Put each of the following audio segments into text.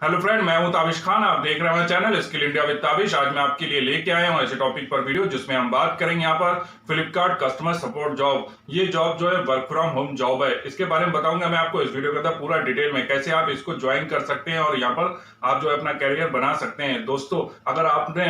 Hello friend, मैं हूं ताबिश खान। आप देख रहे हैं channel skill India with Tabish. आज मैं आपके लिए लेके आया हूं ऐसे टॉपिक पर वीडियो जिसमें हम बात करेंगे यहाँ पर फ्लिपकार्ट कस्टमर सपोर्ट जॉब। ये जॉब जो है वर्क फ्रॉम होम जॉब है। इसके बारे में बताऊंगा मैं आपको इस वीडियो के अंदर पूरा डिटेल में, कैसे आप इसको ज्वाइन कर सकते हैं और यहाँ पर आप जो है अपना कैरियर बना सकते हैं। दोस्तों,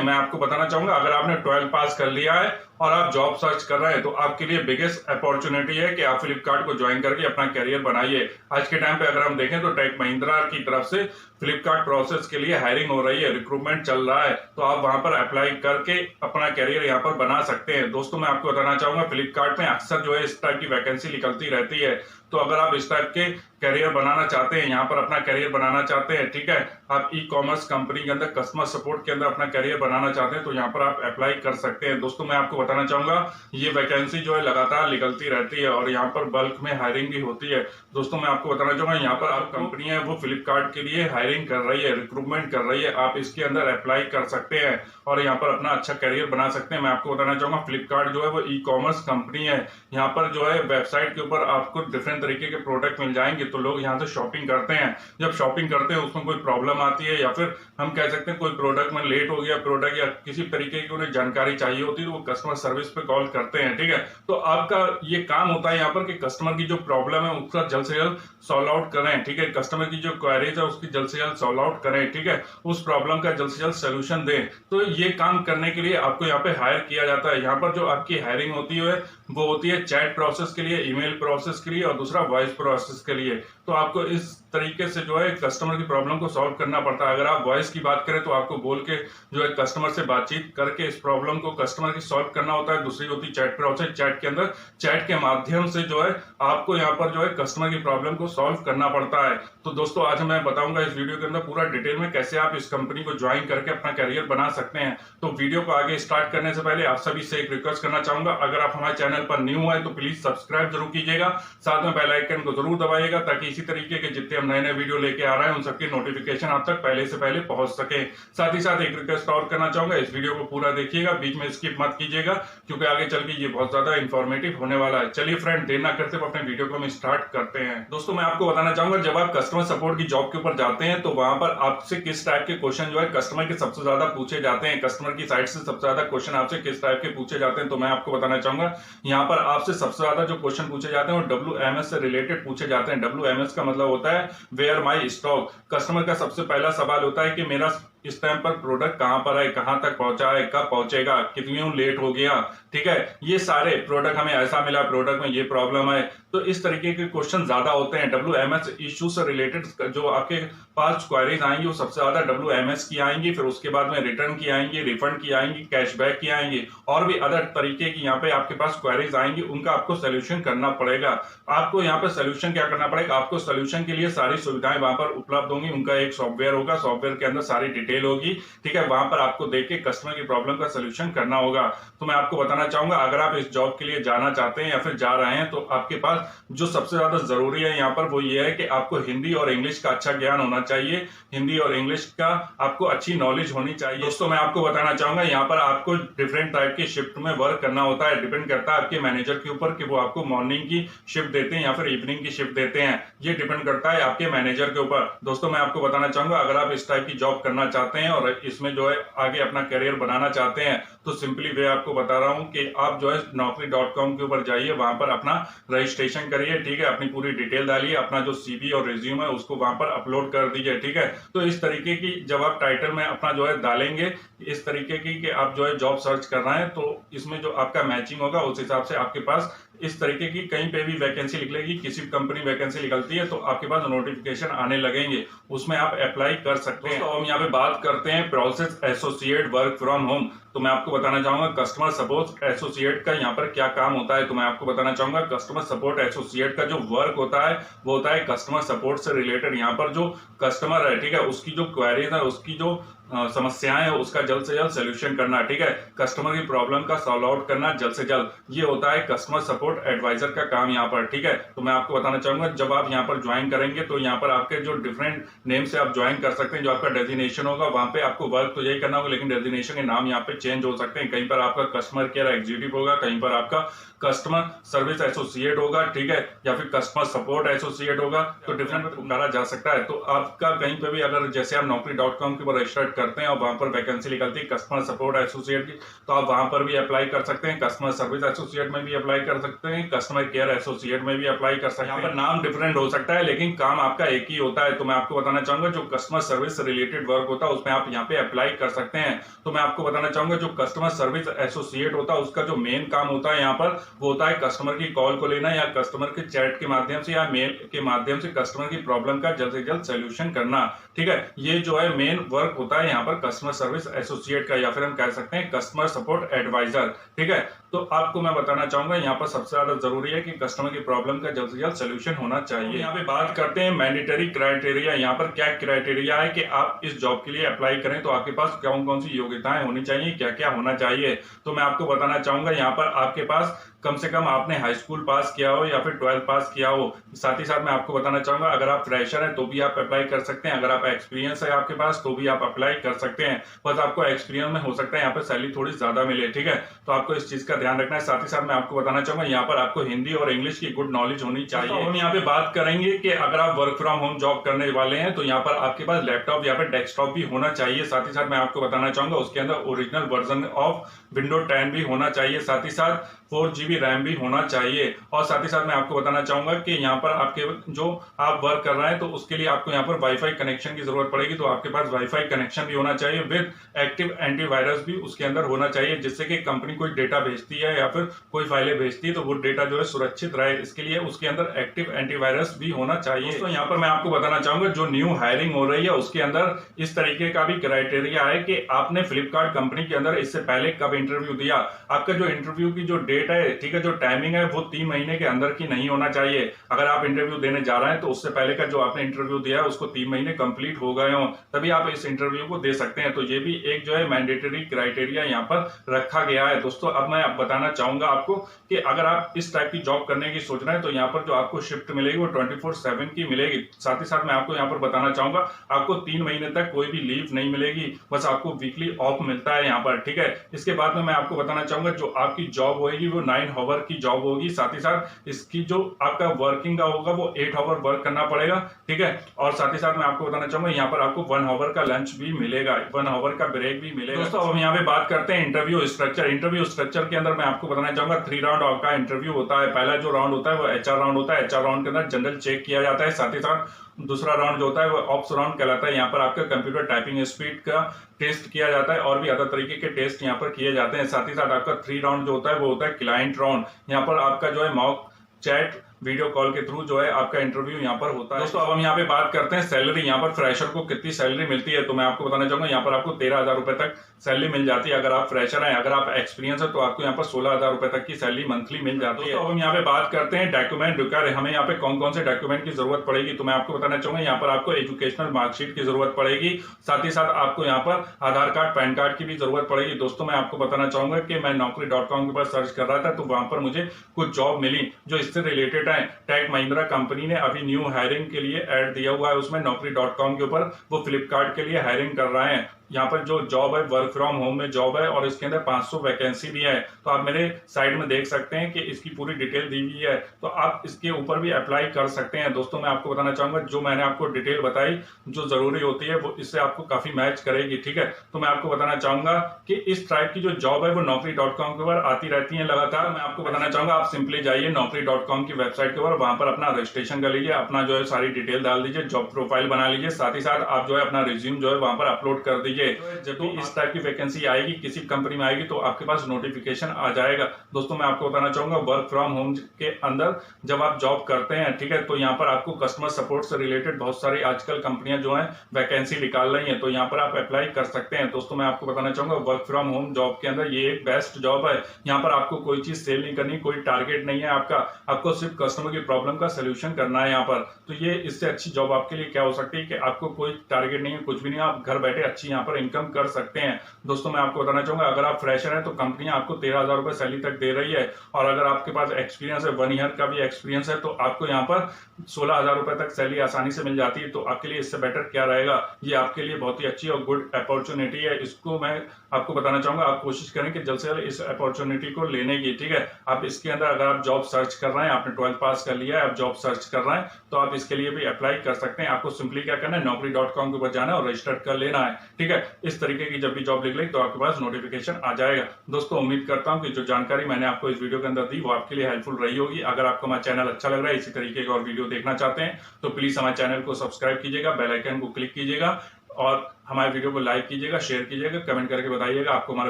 मैं आपको बताना चाहूंगा, अगर आपने 12 पास कर लिया है और आप जॉब सर्च कर रहे हैं तो आपके लिए बिगेस्ट अपॉर्चुनिटी है कि आप फ्लिपकार्ट को ज्वाइन करके अपना कैरियर बनाइए। आज के टाइम पे अगर हम देखें तो टेक महिंद्रा की तरफ से फ्लिपकार्ट प्रोसेस के लिए हायरिंग हो रही है, रिक्रूटमेंट चल रहा है, तो आप वहां पर अप्लाई करके अपना कैरियर यहाँ पर बना सकते हैं। दोस्तों, मैं आपको बताना चाहूंगा, फ्लिपकार्ट में अक्सर जो है इस टाइप की वैकेंसी निकलती रहती है। तो अगर आप इस टाइप के कैरियर बनाना चाहते हैं, यहाँ पर अपना कैरियर बनाना चाहते हैं, ठीक है, आप ई कॉमर्स कंपनी के अंदर कस्टमर सपोर्ट के अंदर अपना कैरियर बनाना चाहते हैं, तो यहाँ पर आप अप्लाई कर सकते हैं। दोस्तों, मैं आपको बताना चाहूंगा, ये वैकेंसी जो है लगातार निकलती रहती है और यहाँ पर बल्क में हायरिंग भी होती है। दोस्तों, मैं आपको बताना चाहूंगा, यहाँ पर आप कंपनी है वो फ्लिपकार्ट के लिए हायरिंग कर रही है, रिक्रूटमेंट कर रही है। आप इसके अंदर अप्लाई कर सकते हैं और यहाँ पर अपना अच्छा कैरियर बना सकते हैं। मैं आपको बताना चाहूंगा, फ्लिपकार्ट जो है वो ई कॉमर्स कंपनी है। यहाँ पर जो है वेबसाइट के ऊपर आपको डिफरेंट तरीके के प्रोडक्ट मिल जाएंगे, तो लोग यहाँ से शॉपिंग करते हैं। जब शॉपिंग करते हैं उसमें कोई प्रॉब्लम आती है या फिर हम कह सकते हैं कोई प्रोडक्ट में लेट हो गया प्रोडक्ट या किसी तरीके की उन्हें जानकारी चाहिए होती है, तो वो कस्टमर सर्विस पे कॉल करते हैं, ठीक है। तो आपका ये काम होता है यहाँ पर कि कस्टमर की जो प्रॉब्लम है उसका जल्द से जल्द सॉल्व आउट करें, ठीक है। कस्टमर की जो क्वेरीज है उसकी जल्द से जल्द सॉल्व आउट करें, ठीक है, उस प्रॉब्लम का जल्द से जल्द सोल्यूशन दें। तो ये काम करने के लिए आपको यहाँ पे हायर किया जाता है। यहाँ पर जो आपकी हायरिंग होती है वो होती है चैट प्रोसेस के लिए, ईमेल प्रोसेस के लिए और दूसरा वॉइस प्रोसेस के लिए। तो आपको इस तरीके से जो है कस्टमर की प्रॉब्लम को सॉल्व करना पड़ता है। अगर आप वॉइस की बात करें तो आपको बोल के जो है कस्टमर से बातचीत करके इस प्रॉब्लम को कस्टमर की सॉल्व करना होता है। दूसरी होती है चैट प्रोसेस। चैट के अंदर चैट के माध्यम से जो है आपको यहाँ पर जो है कस्टमर की प्रॉब्लम को सॉल्व करना पड़ता है। तो दोस्तों, आज मैं बताऊंगा इस वीडियो के अंदर पूरा डिटेल में कैसे आप इस कंपनी को ज्वाइन करके अपना कैरियर बना सकते हैं। तो वीडियो को आगे स्टार्ट करने से पहले आप सभी से एक रिक्वेस्ट करना चाहूंगा, अगर आप हमारे चैनल पर न्यू है तो प्लीज सब्सक्राइब जरूर कीजिएगा, साथ में बेल आइकन को जरूर दबाइएगा ताकि इसी तरीके के जितने हम नए नए वीडियो लेके आ रहे हैं उन सबकी नोटिफिकेशन आप तक पहले से पहले पहुंच सके। साथ ही साथ एक रिक्वेस्ट और करना चाहूंगा, इस वीडियो को पूरा देखिएगा, बीच में स्किप मत कीजिएगा क्योंकि आगे चल के ये बहुत ज्यादा इंफॉर्मेटिव होने वाला है। चलिए फ्रेंड, देर ना करते हुए अपने वीडियो को हम स्टार्ट करते हैं। दोस्तों, मैं आपको बताना चाहूंगा, जब आप कस्टमर सपोर्ट की जॉब के ऊपर जाते हैं तो वहां पर आपसे किस टाइप के क्वेश्चन जो है कस्टमर के सबसे ज्यादा पूछे जाते हैं, कस्टमर की साइड से सबसे ज्यादा क्वेश्चन आपसे किस टाइप के पूछे जाते हैं, तो मैं आपको बताना चाहूंगा, यहाँ पर आपसे सबसे ज्यादा जो क्वेश्चन पूछे जाते हैं वो WMS से रिलेटेड पूछे जाते हैं। WMS का मतलब होता है वेयर माई स्टॉक। कस्टमर का सबसे पहला सवाल होता है कि मेरा इस टाइम पर प्रोडक्ट कहां पर है, कहां तक पहुंचा है, कब पहुंचेगा, कितनी लेट हो गया, ठीक है, ये सारे प्रोडक्ट हमें ऐसा मिला, प्रोडक्ट में ये प्रॉब्लम है। तो इस तरीके के क्वेश्चन ज्यादा होते हैं। WMS इश्यू से रिलेटेड जो आपके पास क्वेरीज आएंगी वो सबसे ज्यादा WMS की आएंगी, फिर उसके बाद में रिटर्न की आएंगी, रिफंड की आएंगी, कैशबैक की आएंगी और भी अदर तरीके की यहाँ पे आपके पास क्वेरीज आएंगी। उनका आपको सोल्यूशन करना पड़ेगा। आपको यहाँ पे सोल्यूशन क्या करना पड़ेगा, आपको सोल्यूशन के लिए सारी सुविधाएं वहां पर उपलब्ध होंगी। उनका एक सॉफ्टवेयर होगा, सॉफ्टवेयर के अंदर सारी डिटेल होगी, ठीक है, वहां पर आपको देख के कस्टमर की प्रॉब्लम का सोल्यूशन करना होगा। तो मैं आपको बताना चाहूंगा, अगर आप इस जॉब के लिए जाना चाहते हैं या फिर जा रहे हैं तो आपके पास जो सबसे ज्यादा जरूरी है यहाँ पर वो ये है कि आपको हिंदी और इंग्लिश का अच्छा ज्ञान होना चाहिए। हिंदी और इंग्लिश का आपको अच्छी नॉलेज होनी चाहिए। दोस्तों, मैं आपको बताना चाहूंगा, यहाँ पर आपको डिफरेंट टाइप की शिफ्ट में वर्क करना होता है। डिपेंड करता है आपके मैनेजर के ऊपर कि वो आपको मॉर्निंग की शिफ्ट देते हैं या फिर इवनिंग की शिफ्ट देते हैं। ये डिपेंड करता है आपके मैनेजर के ऊपर। दोस्तों, मैं आपको बताना चाहूंगा, अगर आप इस टाइप की जॉब करना चाहते हैं और इसमें जो है आगे अपना करियर बनाना चाहते हैं तो सिंपली वे आपको बता रहा हूं कि आप जो है naukri.com के ऊपर जाइए, वहां पर अपना रजिस्ट्रेशन करिए, ठीक है, अपनी पूरी डिटेल डालिए, अपना जो CV और रिज्यूम है उसको वहां पर अपलोड कर दीजिए, ठीक है। तो इस तरीके की जब आप टाइटल में अपना जो है डालेंगे इस तरीके की कि आप जो है जॉब सर्च कर रहे हैं, तो इसमें जो आपका मैचिंग होगा उस हिसाब से आपके पास इस तरीके की कहीं पे भी वैकेंसी निकलेगी, किसी कंपनी वैकेंसी निकलती है तो आपके पास नोटिफिकेशन आने लगेंगे, उसमें आप अप्लाई कर सकते हैं। तो हम यहाँ पे बात करते हैं process associate work from home. तो मैं आपको बताना चाहूंगा कस्टमर सपोर्ट एसोसिएट का यहाँ पर क्या काम होता है। तो मैं आपको बताना चाहूंगा, कस्टमर सपोर्ट एसोसिएट का जो वर्क होता है वो होता है कस्टमर सपोर्ट से रिलेटेड। यहाँ पर जो कस्टमर है, ठीक है, उसकी जो क्वेरीज है, उसकी जो समस्याएं है उसका जल्द से जल्द सोल्यूशन करना, ठीक है, कस्टमर की प्रॉब्लम का सॉल्व आउट करना जल्द से जल्द, ये होता है कस्टमर सपोर्ट एडवाइजर का काम यहाँ पर, ठीक है। तो मैं आपको बताना चाहूंगा जब आप यहाँ पर ज्वाइन करेंगे तो यहाँ पर आपके जो डिफरेंट नेम से आप ज्वाइन कर सकते हैं, जो आपका डेजिग्नेशन होगा वहां पे आपको वर्क तो यही करना होगा, लेकिन डेजिग्नेशन के नाम यहाँ पे चेंज हो सकते हैं। कहीं पर आपका कस्टमर केयर एग्जीक्यूटिव होगा, कहीं पर आपका कस्टमर सर्विस एसोसिएट होगा, ठीक है, या फिर कस्टमर सपोर्ट एसोसिएट होगा, तो डिफरेंट पुकारा जा सकता है। तो आपका कहीं पे भी अगर जैसे आप naukri.com के ऊपर रजिस्टर करते हैं और वहां पर वैकेंसी निकलती है कस्टमर सपोर्ट एसोसिएट की, तो आप वहां पर भी अप्लाई कर सकते हैं, कस्टमर सर्विस एसोसिएट में भी अप्लाई कर सकते हैं, कस्टमर केयर एसोसिएट में भी अप्लाई कर सकते हैं। यहाँ पर नाम डिफरेंट हो सकता है लेकिन काम आपका एक ही होता है। तो मैं आपको बताना चाहूंगा जो कस्टमर सर्विस रिलेटेड वर्क होता है उसमें आप यहाँ पे अप्लाई कर सकते हैं। तो मैं आपको बताना चाहूंगा जो कस्टमर सर्विस एसोसिएट होता है उसका जो मेन काम होता है यहाँ पर वो होता है कस्टमर की कॉल को लेना या कस्टमर के चैट के माध्यम से या मेल के माध्यम से कस्टमर की प्रॉब्लम का जल्द से जल्द सोल्यूशन करना, ठीक है। ये जो है मेन वर्क होता है यहाँ पर कस्टमर सर्विस एसोसिएट का, या फिर हम कह सकते हैं कस्टमर सपोर्ट एडवाइजर, ठीक है। तो आपको मैं बताना चाहूंगा यहाँ पर सबसे ज्यादा जरूरी है कि कस्टमर की प्रॉब्लम का जल्द से जल्द सोल्यूशन होना चाहिए। यहाँ पे बात करते हैं मैंडेटरी क्राइटेरिया, यहाँ पर क्या क्राइटेरिया है कि आप इस जॉब के लिए अप्लाई करें तो आपके पास कौन कौन सी योग्यताएं होनी चाहिए, क्या क्या होना चाहिए। तो मैं आपको बताना चाहूंगा यहाँ पर आपके पास कम से कम आपने हाई स्कूल पास किया हो या फिर 12th पास किया हो। साथ ही साथ मैं आपको बताना चाहूंगा अगर आप फ्रेशर हैं तो भी आप अप्लाई कर सकते हैं, अगर आप एक्सपीरियंस है आपके पास तो भी आप अप्लाई कर सकते हैं। बस आपको एक्सपीरियंस में हो सकता है यहाँ पे सैलरी थोड़ी ज्यादा मिले, ठीक है, तो आपको इस चीज का ध्यान रखना है। साथ ही साथ मैं आपको बताना चाहूंगा यहाँ पर आपको हिंदी और इंग्लिश की गुड नॉलेज होनी चाहिए। तो हम यहाँ पे बात करेंगे कि अगर आप वर्क फ्रॉम होम जॉब करने वाले हैं तो यहाँ पर आपके पास लैपटॉप या फिर डेस्कटॉप भी होना चाहिए। साथ ही साथ मैं आपको बताना चाहूंगा उसके अंदर ओरिजिनल वर्जन ऑफ विंडो 10 भी होना चाहिए, साथ ही साथ 4 GB रैम भी होना चाहिए। और साथ ही साथ मैं आपको बताना चाहूंगा कि यहाँ पर आपके जो आप वर्क कर रहे हैं तो उसके लिए आपको यहाँ पर वाईफाई कनेक्शन की जरूरत पड़ेगी, तो आपके पास वाईफाई कनेक्शन भी होना चाहिए विद एक्टिव एंटीवायरस भी उसके अंदर होना चाहिए, जिससे कि कंपनी कोई डेटा भेजती है या फिर कोई फाइलें भेजती है तो वो डेटा जो है सुरक्षित रहे, इसके लिए उसके अंदर एक्टिव एंटीवायरस भी होना चाहिए। तो यहाँ पर मैं आपको बताना चाहूंगा जो न्यू हायरिंग हो रही है उसके अंदर इस तरीके का भी क्राइटेरिया है कि आपने फ्लिपकार्ट कंपनी के अंदर इससे पहले कब इंटरव्यू दिया। आपका जो इंटरव्यू की जो डेट है, ठीक है, जो टाइमिंग है वो 3 महीने के अंदर की नहीं होना चाहिए। अगर आप इंटरव्यू देने जा रहे हैं तो उससे पहले का जो आपने इंटरव्यू दिया है उसको 3 महीने कंप्लीट हो गए हो तभी आप इस इंटरव्यू को दे सकते हैं। तो ये भी एक जो है मैंडेटरी क्राइटेरिया यहाँ पर रखा गया है। दोस्तों अब मैं बताना चाहूंगा आपको कि अगर आप इस टाइप की जॉब करने की सोच रहे हैं तो यहाँ पर जो आपको शिफ्ट मिलेगी वो 24/7 की मिलेगी। साथ ही साथ मैं आपको यहाँ पर बताना चाहूंगा आपको 3 महीने तक कोई भी लीव नहीं मिलेगी, बस आपको वीकली ऑफ मिलता है यहाँ पर, ठीक है। इसके बाद में मैं आपको बताना चाहूंगा जो आपकी जॉब होगी वो 9 आवर की जॉब होगी। साथ ही साथ इसकी जो आपका वर्किंग का होगा वो 8 आवर वर्क करना पड़ेगा, ठीक है। और साथ ही साथ मैं आपको बताना चाहूंगा यहाँ पर आपको 1 आवर का लंच भी मिलेगा, 1 आवर का ब्रेक भी मिलेगा। दोस्तों हम यहाँ पे बात करते हैं इंटरव्यू स्ट्रक्चर। इंटरव्यू स्ट्रक्चर के अंदर मैं आपको बताना चाहूंगा 3 राउंड आपका इंटरव्यू होता है। पहला जो राउंड होता है वो HR राउंड होता है। HR राउंड के अंदर जनरल चेक किया जाता है। साथ ही साथ दूसरा राउंड जो होता है वो ऑप्स राउंड कहलाता है। यहाँ पर आपका कंप्यूटर टाइपिंग स्पीड का टेस्ट किया जाता है और भी अदर तरीके के टेस्ट यहाँ पर किए जाते हैं। साथ ही साथ आपका 3 राउंड जो होता है वो होता है क्लाइंट राउंड। यहाँ पर आपका जो है मॉक चैट वीडियो कॉल के थ्रू जो है आपका इंटरव्यू यहाँ पर होता है। दोस्तों अब हम यहाँ पे बात करते हैं सैलरी। यहाँ पर फ्रेशर को कितनी सैलरी मिलती है तो मैं आपको बताना चाहूंगा यहाँ पर आपको 13,000 रुपए तक सैलरी मिल जाती है अगर आप फ्रेशर हैं। अगर आप एक्सपीरियंस है तो आपको यहाँ पर 16,000 रुपए तक की सैलरी मंथली मिल जाती है। तो अब हम यहाँ पे बात करते हैं डॉक्यूमेंट रिक्वायर, हमें यहाँ पे कौन कौन से डॉक्यूमेंट की जरूरत पड़ेगी। तो मैं आपको बताना चाहूंगा यहाँ पर आपको एजुकेशनल मार्कशीट की जरूरत पड़ेगी, साथ ही साथ आपको यहाँ पर आधार कार्ड पैन कार्ड की भी जरूरत पड़ेगी। दोस्तों मैं आपको बताना चाहूंगा कि मैं naukri.com के ऊपर सर्च कर रहा था तो वहां पर मुझे कुछ जॉब मिली जो इससे रिलेटेड है। टेक महिंद्रा कंपनी ने अभी न्यू हायरिंग के लिए ऐड दिया हुआ है उसमें naukri.com के ऊपर, वो फ्लिपकार्ट के लिए हायरिंग कर रहे हैं। यहाँ पर जो जॉब है वर्क फ्रॉम होम में जॉब है और इसके अंदर 500 वैकेंसी भी है। तो आप मेरे साइड में देख सकते हैं कि इसकी पूरी डिटेल दी हुई है, तो आप इसके ऊपर भी अप्लाई कर सकते हैं। दोस्तों मैं आपको बताना चाहूंगा जो मैंने आपको डिटेल बताई जो जरूरी होती है वो इससे आपको काफी मैच करेगी, ठीक है। तो मैं आपको बताना चाहूंगा कि इस टाइप की जो जॉब है वो naukri.com के ऊपर आती रहती है लगातार। मैं आपको बताना चाहूंगा आप सिंपली जाइए naukri.com की वेबसाइट के ऊपर, वहां पर अपना रजिस्ट्रेशन कर लीजिए, अपना जो है सारी डिटेल डाल दीजिए, जॉब प्रोफाइल बना लीजिए, साथ ही साथ आप जो है अपना रिज्यूम जो है वहां पर अपलोड कर दीजिए। जब भी इस टाइप की वैकेंसी आएगी किसी कंपनी में आएगी तो आपके पास नोटिफिकेशन आ जाएगा। दोस्तों मैं आपको बताना चाहूंगा वर्क फ्रॉम होम के अंदर जब आप जॉब करते हैं, ठीक है, तो यहाँ पर आपको कस्टमर सपोर्ट से रिलेटेड बहुत सारी आजकल कंपनियां जो है वैकेंसी निकाल रही हैं, तो यहाँ पर आप अप्लाई कर सकते हैं। दोस्तों मैं आपको बताना चाहूंगा वर्क फ्रॉम होम जॉब के अंदर ये एक बेस्ट जॉब है। यहाँ पर आपको कोई चीज सेल नहीं करनी, कोई टारगेट नहीं है आपका, आपको सिर्फ कस्टमर की प्रॉब्लम का सोल्यूशन करना है यहाँ पर। तो ये इससे अच्छी जॉब आपके लिए क्या हो सकती है कि आपको कोई टारगेट नहीं है, कुछ भी नहीं, आप घर बैठे अच्छी यहाँ पर इनकम कर सकते हैं। दोस्तों मैं आपको बताना चाहूंगा, अगर आप फ्रेशर हैं तो कंपनियां आपको 13,000 रुपए सैलरी तक दे रही है, और अगर आपके पास एक्सपीरियंस है 1 ईयर का भी एक्सपीरियंस है तो आपको यहाँ पर 16,000 रुपए तक सैलरी आसानी से मिल जाती है। तो आपके लिए इससे बेटर क्या रहेगा, ये आपके लिए बहुत ही अच्छी और गुड अपॉर्चुनिटी है। इसको मैं आपको बताना चाहूंगा, आप कोशिश करें कि जल्द से जल्द इस अपॉर्चुनिटी को लेने की, ठीक है। आप इसके अंदर अगर आप जॉब सर्च कर रहे हैं, आपने 12th पास कर लिया है, आप जॉब सर्च कर रहे हैं, तो आप इसके लिए भी अप्लाई कर सकते हैं। आपको सिंपली क्या करना है, naukri.com के ऊपर जाना है और रजिस्टर कर लेना है, ठीक है। इस तरीके की जब भी जॉब निकलेगी तो आपके पास नोटिफिकेशन आ जाएगा। दोस्तों उम्मीद करता हूं कि जो जानकारी मैंने आपको इस वीडियो के अंदर दी वो आपके लिए हेल्पफुल रही होगी। अगर आपको हमारा चैनल अच्छा लग रहा है, इसी तरीके का और वीडियो देखना चाहते हैं तो प्लीज हमारे चैनल को सब्सक्राइब कीजिएगा, बेल आइकन को क्लिक कीजिएगा और हमारे वीडियो को लाइक कीजिएगा, शेयर कीजिएगा, कमेंट करके बताइएगा आपको हमारा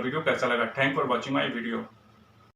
वीडियो कैसा लगा। Thank for watching my video.